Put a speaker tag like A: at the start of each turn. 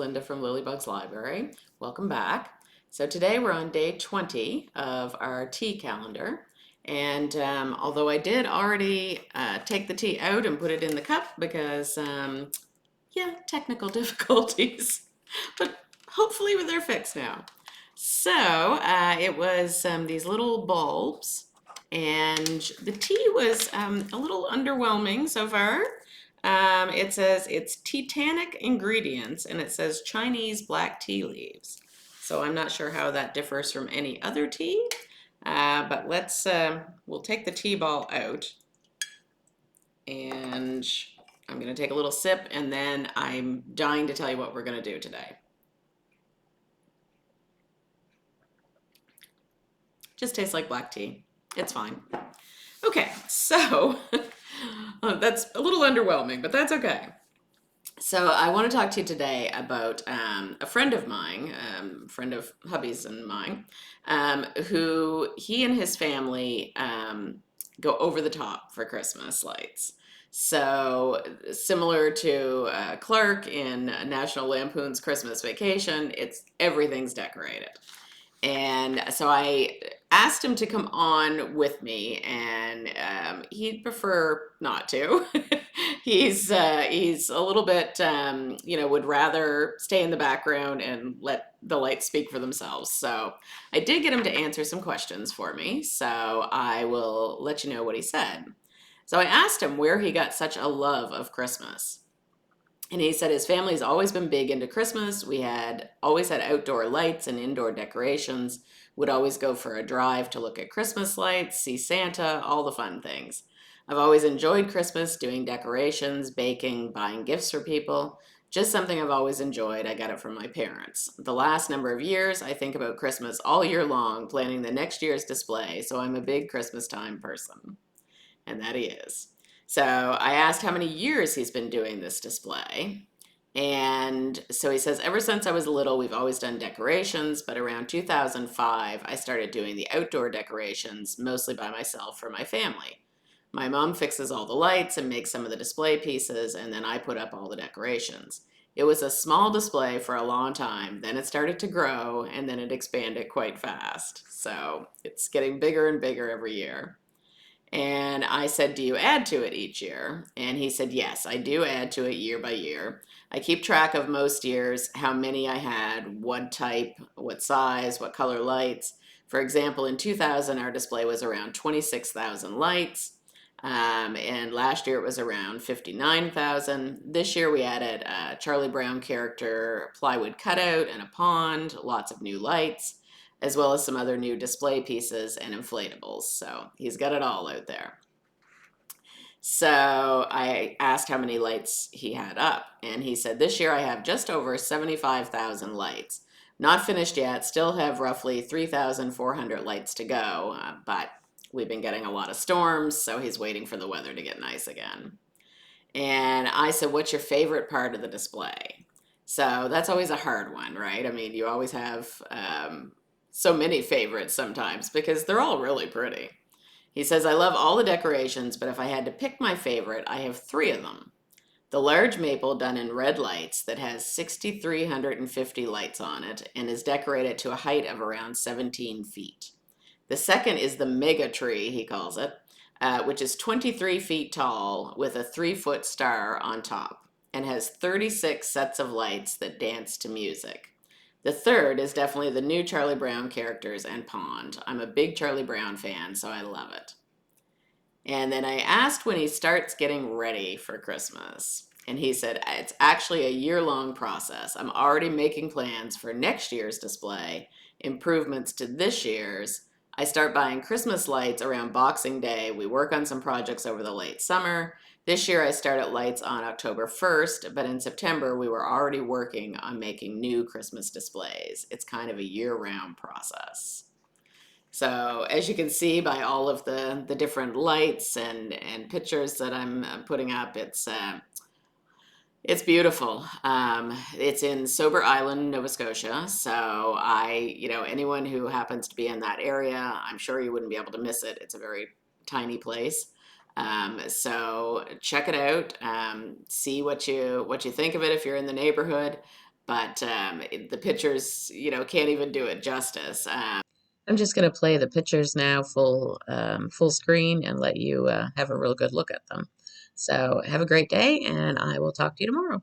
A: Linda from Lilybugs Library. Welcome back. So today we're on day 20 of our tea calendar. And although I did already take the tea out and put it in the cup because, yeah, technical difficulties, but hopefully they're fixed now. So it was these little bulbs, and the tea was a little underwhelming so far. It says it's Titanic ingredients, and it says Chinese black tea leaves. So I'm not sure how that differs from any other tea, but we'll take the tea ball out, and I'm going to take a little sip, and then I'm dying to tell you what we're going to do today. Just tastes like black tea. It's fine. Okay, so that's a little underwhelming, but that's okay. So I want to talk to you today about a friend of mine, friend of hubby's and mine, who he and his family go over the top for Christmas lights. So similar to Clark in National Lampoon's Christmas Vacation, it's everything's decorated. And so I asked him to come on with me, and he'd prefer not to. He's a little bit, would rather stay in the background and let the lights speak for themselves. So I did get him to answer some questions for me. So I will let you know what he said. So I asked him where he got such a love of Christmas. And he said his family's always been big into Christmas. We had always had outdoor lights and indoor decorations. Would always go for a drive to look at Christmas lights, see Santa, all the fun things. I've always enjoyed Christmas, doing decorations, baking, buying gifts for people. Just something I've always enjoyed. I got it from my parents. The last number of years, I think about Christmas all year long, planning the next year's display, so I'm a big Christmas time person. And that he is. So I asked how many years he's been doing this display. And so he says, ever since I was little, we've always done decorations, but around 2005, I started doing the outdoor decorations, mostly by myself for my family. My mom fixes all the lights and makes some of the display pieces, and then I put up all the decorations. It was a small display for a long time, then it started to grow, and then it expanded quite fast. So it's getting bigger and bigger every year. And I said, do you add to it each year? And he said, yes, I do add to it year by year. I keep track of most years, how many I had, what type, what size, what color lights. For example, in 2000, our display was around 26,000 lights. And last year it was around 59,000. This year we added a Charlie Brown character, plywood cutout, and a pond, lots of new lights, as well as some other new display pieces and inflatables. So he's got it all out there. So I asked how many lights he had up, and he said, this year I have just over 75,000 lights. Not finished yet, still have roughly 3,400 lights to go, but we've been getting a lot of storms, so he's waiting for the weather to get nice again. And I said, what's your favorite part of the display? So that's always a hard one, right? I mean, you always have so many favorites sometimes because they're all really pretty. He says, I love all the decorations, but if I had to pick my favorite, I have three of them. The large maple done in red lights that has 6,350 lights on it and is decorated to a height of around 17 feet. The second is the mega tree, he calls it, which is 23 feet tall with a 3-foot star on top and has 36 sets of lights that dance to music. The third is definitely the new Charlie Brown characters and pond. I'm a big Charlie Brown fan, so I love it. And then I asked when he starts getting ready for Christmas. And he said, it's actually a year-long process. I'm already making plans for next year's display, improvements to this year's. I start buying Christmas lights around Boxing Day. We work on some projects over the late summer. This year I started lights on October 1st, but in September we were already working on making new Christmas displays. It's kind of a year-round process. So as you can see by all of the different lights and pictures that I'm putting up, it's beautiful. It's in Sober Island, Nova Scotia. So anyone who happens to be in that area, I'm sure you wouldn't be able to miss it. It's a very tiny place. So check it out. See what you think of it if you're in the neighborhood. but the pictures, can't even do it justice. I'm just going to play the pictures now full screen and let you have a real good look at them. So have a great day, and I will talk to you tomorrow.